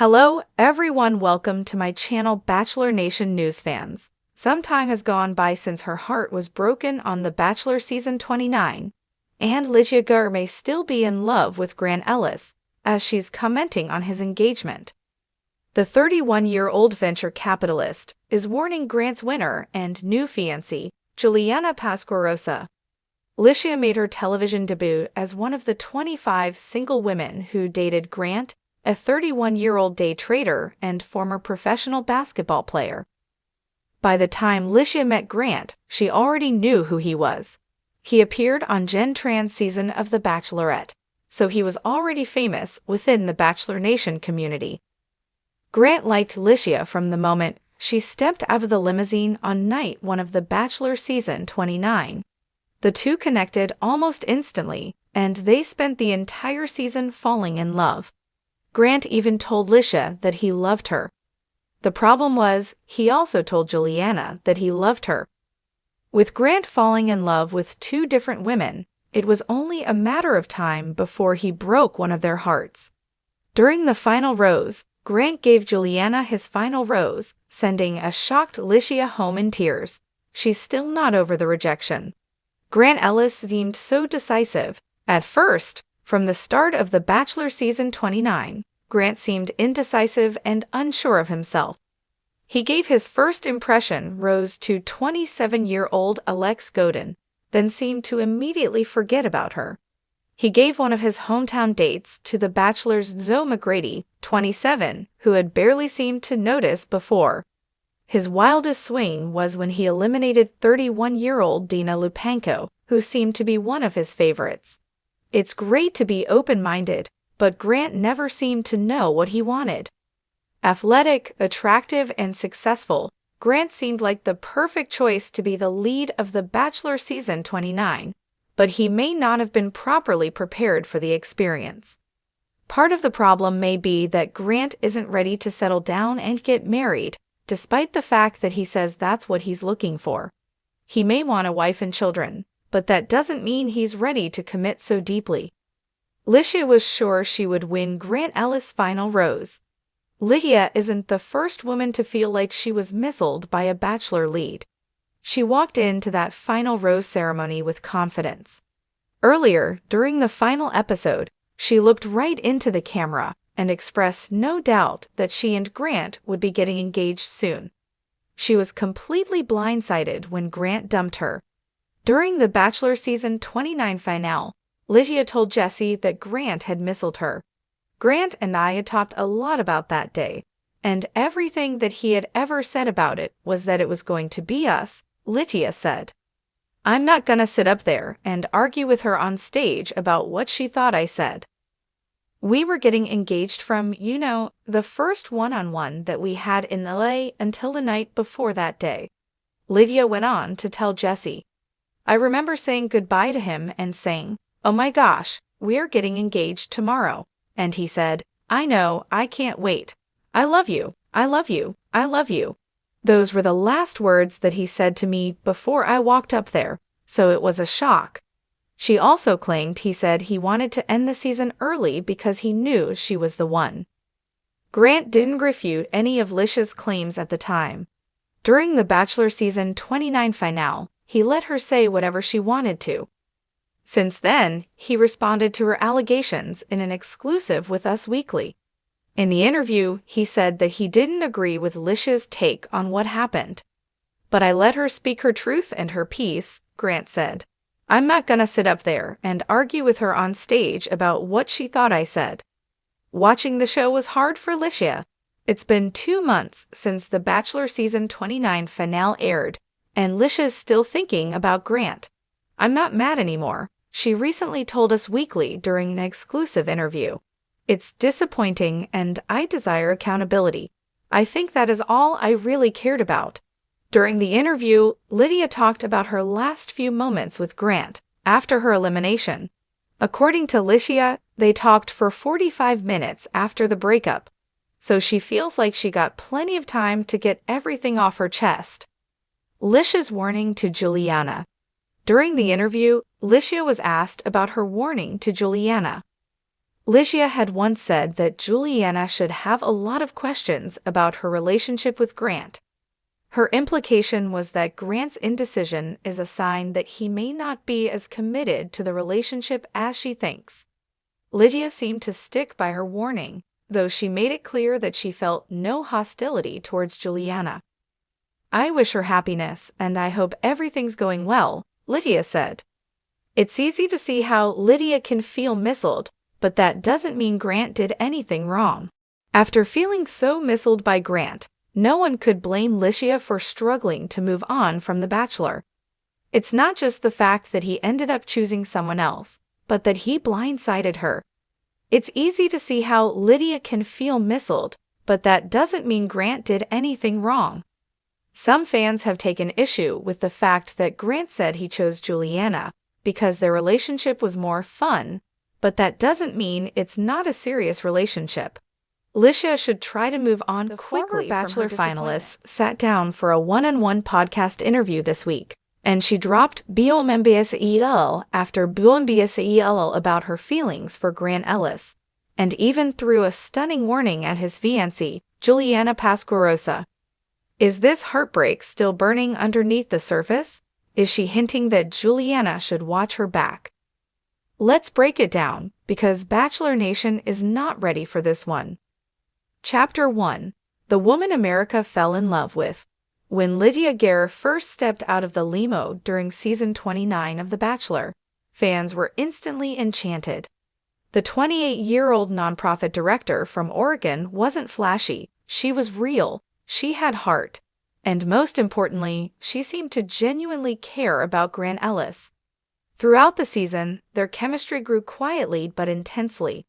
Hello, everyone. Welcome to my channel, Bachelor Nation news fans. Some time has gone by since her heart was broken on The Bachelor Season 29, and Litia Garr may still be in love with Grant Ellis, as she's commenting on his engagement. The 31-year-old venture capitalist is warning Grant's winner and new fiancée, Juliana Pasquarosa. Litia made her television debut as one of the 25 single women who dated Grant, a 31-year-old day trader and former professional basketball player. By the time Litia met Grant, she already knew who he was. He appeared on Gen Tran's season of The Bachelorette, so he was already famous within the Bachelor Nation community. Grant liked Litia from the moment she stepped out of the limousine on night one of The Bachelor Season 29. The two connected almost instantly, and they spent the entire season falling in love. Grant even told Litia that he loved her. The problem was, he also told Juliana that he loved her. With Grant falling in love with two different women, it was only a matter of time before he broke one of their hearts. During the final rose, Grant gave Juliana his final rose, sending a shocked Litia home in tears. She's still not over the rejection. Grant Ellis seemed so decisive. At first, from the start of The Bachelor Season 29, Grant seemed indecisive and unsure of himself. He gave his first impression rose to 27-year-old Alex Godin, then seemed to immediately forget about her. He gave one of his hometown dates to The Bachelor's Zoe McGrady, 27, who had barely seemed to notice before. His wildest swing was when he eliminated 31-year-old Dina Lupanko, who seemed to be one of his favorites. It's great to be open-minded, but Grant never seemed to know what he wanted. Athletic, attractive, and successful, Grant seemed like the perfect choice to be the lead of The Bachelor Season 29, but he may not have been properly prepared for the experience. Part of the problem may be that Grant isn't ready to settle down and get married, despite the fact that he says that's what he's looking for. He may want a wife and children, but that doesn't mean he's ready to commit so deeply. Litia was sure she would win Grant Ellis' final rose. Litia isn't the first woman to feel like she was misled by a bachelor lead. She walked into that final rose ceremony with confidence. Earlier, during the final episode, she looked right into the camera and expressed no doubt that she and Grant would be getting engaged soon. She was completely blindsided when Grant dumped her. During the Bachelor Season 29 finale, Litia told Jesse that Grant had misled her. Grant and I had talked a lot about that day, and everything that he had ever said about it was that it was going to be us, Litia said. I'm not gonna sit up there and argue with her on stage about what she thought I said. We were getting engaged from, the first one-on-one that we had in LA until the night before that day. Litia went on to tell Jesse. I remember saying goodbye to him and saying, "Oh my gosh, we're getting engaged tomorrow." And he said, "I know, I can't wait. I love you, I love you, I love you." Those were the last words that he said to me before I walked up there, so it was a shock. She also claimed he said he wanted to end the season early because he knew she was the one. Grant didn't refute any of Litia's claims at the time. During the Bachelor Season 29 finale, he let her say whatever she wanted to. Since then, he responded to her allegations in an exclusive with Us Weekly. In the interview, he said that he didn't agree with Litia's take on what happened. But I let her speak her truth and her piece, Grant said. I'm not gonna sit up there and argue with her on stage about what she thought I said. Watching the show was hard for Litia. It's been 2 months since the Bachelor Season 29 finale aired, and Litia's still thinking about Grant. I'm not mad anymore, she recently told Us Weekly during an exclusive interview. It's disappointing and I desire accountability. I think that is all I really cared about. During the interview, Litia talked about her last few moments with Grant after her elimination. According to Litia, they talked for 45 minutes after the breakup, so she feels like she got plenty of time to get everything off her chest. Litia's warning to Juliana. During the interview, Litia was asked about her warning to Juliana. Litia had once said that Juliana should have a lot of questions about her relationship with Grant. Her implication was that Grant's indecision is a sign that he may not be as committed to the relationship as she thinks. Litia seemed to stick by her warning, though she made it clear that she felt no hostility towards Juliana. "I wish her happiness, and I hope everything's going well," Litia said. It's easy to see how Litia can feel misled, but that doesn't mean Grant did anything wrong. After feeling so misled by Grant, no one could blame Litia for struggling to move on from The Bachelor. It's not just the fact that he ended up choosing someone else, but that he blindsided her. It's easy to see how Litia can feel misled, but that doesn't mean Grant did anything wrong. Some fans have taken issue with the fact that Grant said he chose Juliana because their relationship was more fun, but that doesn't mean it's not a serious relationship. Litia should try to move on quickly. Bachelor finalists sat down for a one-on-one podcast interview this week, and she dropped Bombshell after Bombshell about her feelings for Grant Ellis, and even threw a stunning warning at his fiancée, Juliana Pasquarosa. Is this heartbreak still burning underneath the surface? Is she hinting that Juliana should watch her back? Let's break it down, because Bachelor Nation is not ready for this one. Chapter 1. The Woman America Fell in Love With. When Litia Garr first stepped out of the limo during season 29 of The Bachelor, fans were instantly enchanted. The 28-year-old nonprofit director from Oregon wasn't flashy, she was real, she had heart, and most importantly, she seemed to genuinely care about Grant Ellis. Throughout the season, their chemistry grew quietly but intensely.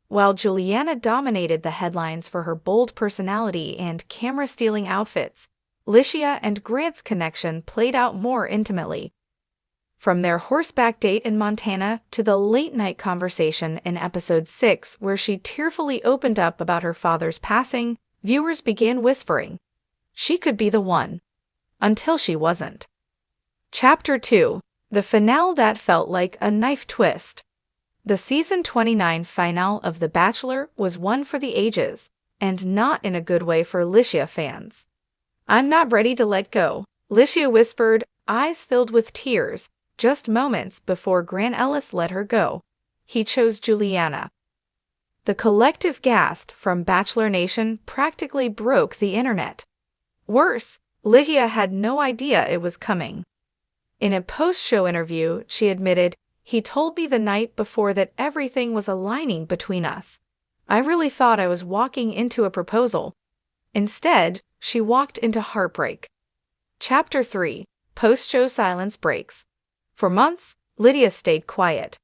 While Juliana dominated the headlines for her bold personality and camera-stealing outfits, Litia and Grant's connection played out more intimately. From their horseback date in Montana to the late-night conversation in episode 6 where she tearfully opened up about her father's passing, viewers began whispering, she could be the one. Until she wasn't. Chapter 2. The finale that felt like a knife twist. The season 29 finale of The Bachelor was one for the ages, and not in a good way for Litia fans. "I'm not ready to let go," Litia whispered, eyes filled with tears, just moments before Grant Ellis let her go. He chose Juliana. The collective gasp from Bachelor Nation practically broke the internet. Worse, Litia had no idea it was coming. In a post-show interview, she admitted, "He told me the night before that everything was aligning between us. I really thought I was walking into a proposal. Instead, she walked into heartbreak." Chapter 3. Post-show silence breaks. For months, Litia stayed quiet.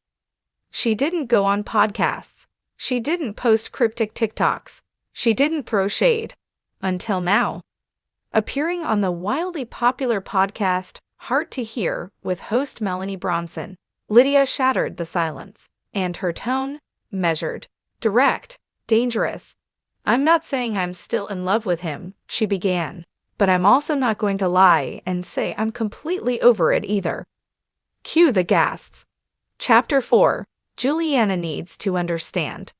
She didn't go on podcasts. She didn't post cryptic TikToks. She didn't throw shade. Until now. Appearing on the wildly popular podcast Heart to Hear with host Melanie Bronson, Litia shattered the silence, and her tone, measured, direct, dangerous. "I'm not saying I'm still in love with him," she began, "but I'm also not going to lie and say I'm completely over it either." Cue the gasps. Chapter 4. Juliana Needs to Understand.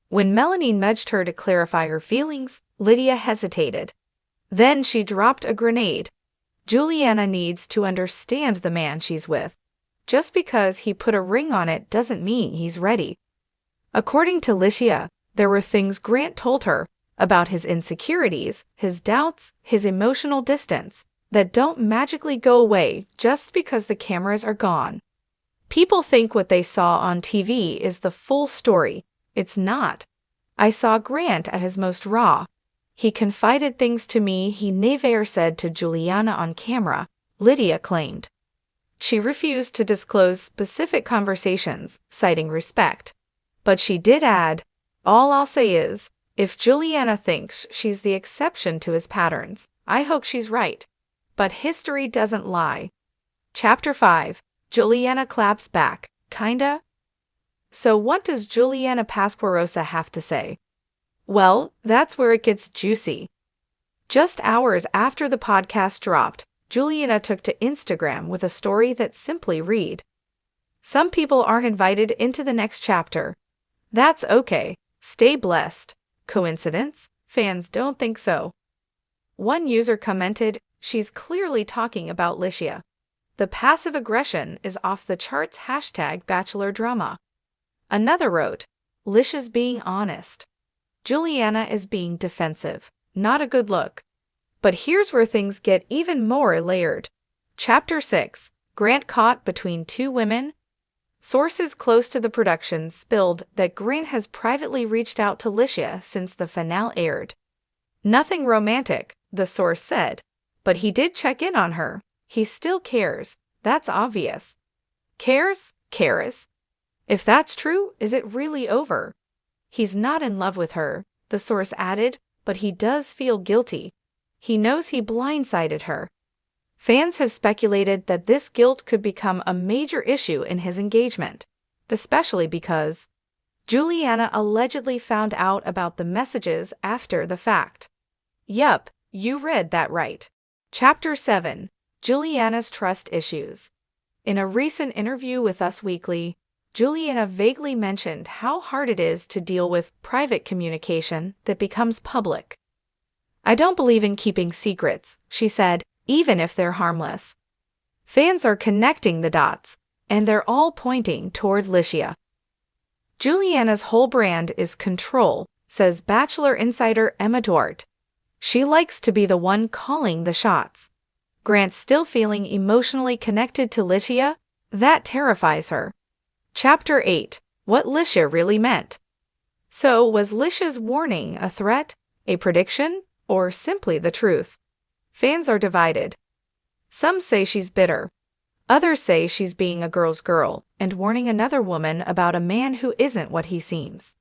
When Melanie nudged her to clarify her feelings, Litia hesitated. Then she dropped a grenade. Juliana needs to understand the man she's with. Just because he put a ring on it doesn't mean he's ready. According to Litia, there were things Grant told her about his insecurities, his doubts, his emotional distance, that don't magically go away just because the cameras are gone. People think what they saw on TV is the full story. It's not. "I saw Grant at his most raw. He confided things to me he never said to Juliana on camera," Litia claimed. She refused to disclose specific conversations, citing respect. But she did add, "All I'll say is, if Juliana thinks she's the exception to his patterns, I hope she's right. But history doesn't lie." Chapter 5. Juliana claps back, kinda? So what does Juliana Pasquarosa have to say? Well, that's where it gets juicy. Just hours after the podcast dropped, Juliana took to Instagram with a story that simply read, "Some people aren't invited into the next chapter. That's okay. Stay blessed. Coincidence? Fans don't think so. One user commented, "She's clearly talking about Litia. The passive aggression is off the charts. #Bachelor drama." Another wrote, "Litia's being honest. Juliana is being defensive. Not a good look." But here's where things get even more layered. Chapter 6. Grant caught between two women. Sources close to the production spilled that Grant has privately reached out to Litia since the finale aired. Nothing romantic, the source said, but he did check in on her. He still cares. That's obvious. Cares? Cares? If that's true, is it really over? He's not in love with her, the source added, but he does feel guilty. He knows he blindsided her. Fans have speculated that this guilt could become a major issue in his engagement, especially because Juliana allegedly found out about the messages after the fact. Yup, you read that right. Chapter 7. Juliana's trust issues. In a recent interview with Us Weekly, Juliana vaguely mentioned how hard it is to deal with private communication that becomes public. "I don't believe in keeping secrets," she said, "even if they're harmless." Fans are connecting the dots, and they're all pointing toward Litia. Juliana's whole brand is control, says Bachelor insider Emma Duarte. She likes to be the one calling the shots. Grant's still feeling emotionally connected to Litia? That terrifies her. Chapter 8. What Litia really meant. So, was Litia's warning a threat, a prediction, or simply the truth? Fans are divided. Some say she's bitter. Others say she's being a girl's girl and warning another woman about a man who isn't what he seems.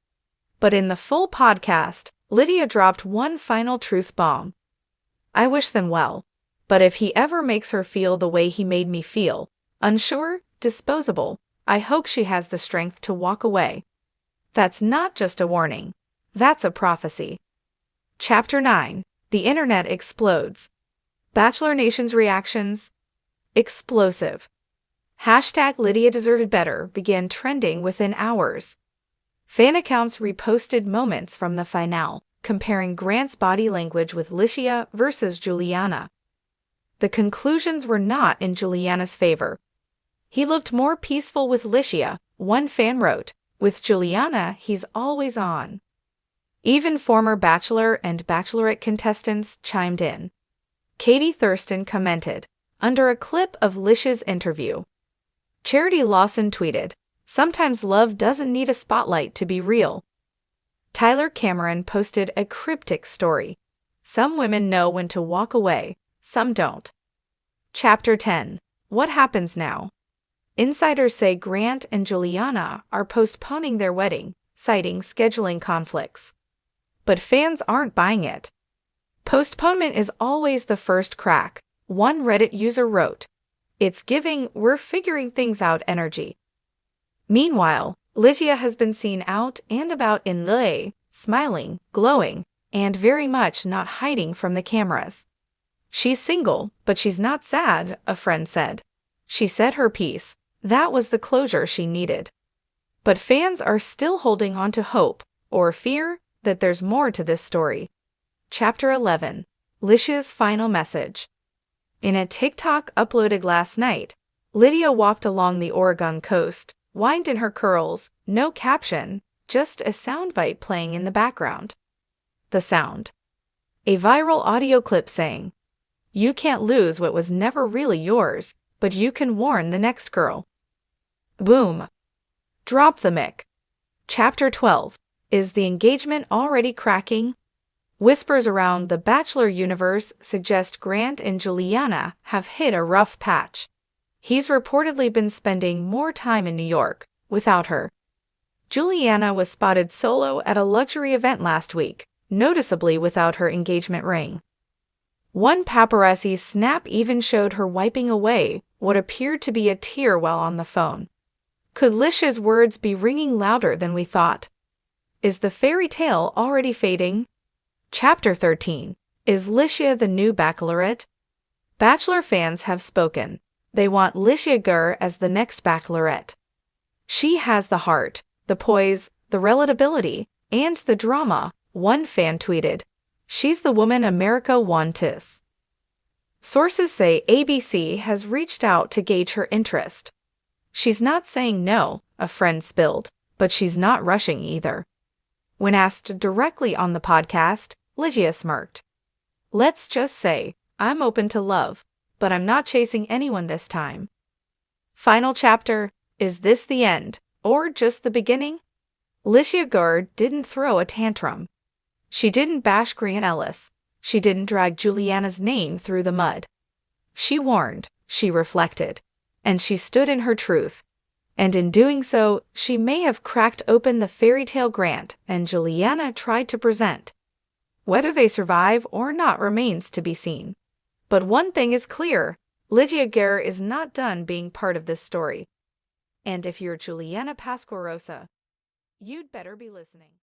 But in the full podcast, Litia dropped one final truth bomb. "I wish them well. But if he ever makes her feel the way he made me feel, unsure, disposable, I hope she has the strength to walk away." That's not just a warning. That's a prophecy. Chapter 9. The internet explodes. Bachelor Nation's reactions? Explosive. #Litia deserved better began trending within hours. Fan accounts reposted moments from the finale, comparing Grant's body language with Litia versus Juliana. The conclusions were not in Juliana's favor. "He looked more peaceful with Litia," one fan wrote. "With Juliana, he's always on." Even former Bachelor and Bachelorette contestants chimed in. Katie Thurston commented, under a clip of Litia's interview. Charity Lawson tweeted, "Sometimes love doesn't need a spotlight to be real." Tyler Cameron posted a cryptic story. "Some women know when to walk away, some don't." Chapter 10. What happens now? Insiders say Grant and Juliana are postponing their wedding, citing scheduling conflicts. But fans aren't buying it. Postponement is always the first crack, one Reddit user wrote. It's giving "we're figuring things out" energy. Meanwhile, Litia has been seen out and about in LA, smiling, glowing, and very much not hiding from the cameras. She's single, but she's not sad, a friend said. She said her piece. That was the closure she needed. But fans are still holding on to hope, or fear, that there's more to this story. Chapter 11. Litia's final message. In a TikTok uploaded last night, Litia walked along the Oregon coast, wind in her curls, no caption, just a soundbite playing in the background. The sound. A viral audio clip saying, "You can't lose what was never really yours, but you can warn the next girl." Boom. Drop the mic. Chapter 12. Is the engagement already cracking? Whispers around the Bachelor universe suggest Grant and Juliana have hit a rough patch. He's reportedly been spending more time in New York, without her. Juliana was spotted solo at a luxury event last week, noticeably without her engagement ring. One paparazzi snap even showed her wiping away what appeared to be a tear while on the phone. Could Litia's words be ringing louder than we thought? Is the fairy tale already fading? Chapter 13. Is Lysia the new Bachelorette? Bachelor fans have spoken. They want Litia Garr as the next Bachelorette. She has the heart, the poise, the relatability, and the drama, one fan tweeted, "She's the woman America wants." Sources say ABC has reached out to gauge her interest. "She's not saying no," a friend spilled, "but she's not rushing either." When asked directly on the podcast, Litia smirked. "Let's just say, I'm open to love, but I'm not chasing anyone this time." Final chapter. Is this the end, or just the beginning? Litia Garr didn't throw a tantrum. She didn't bash Ellis. She didn't drag Juliana's name through the mud. She warned, she reflected, and she stood in her truth. And in doing so, she may have cracked open the fairy tale Grant and Juliana tried to present. Whether they survive or not remains to be seen. But one thing is clear, Litia Garr is not done being part of this story. And if you're Juliana Pasquarosa, you'd better be listening.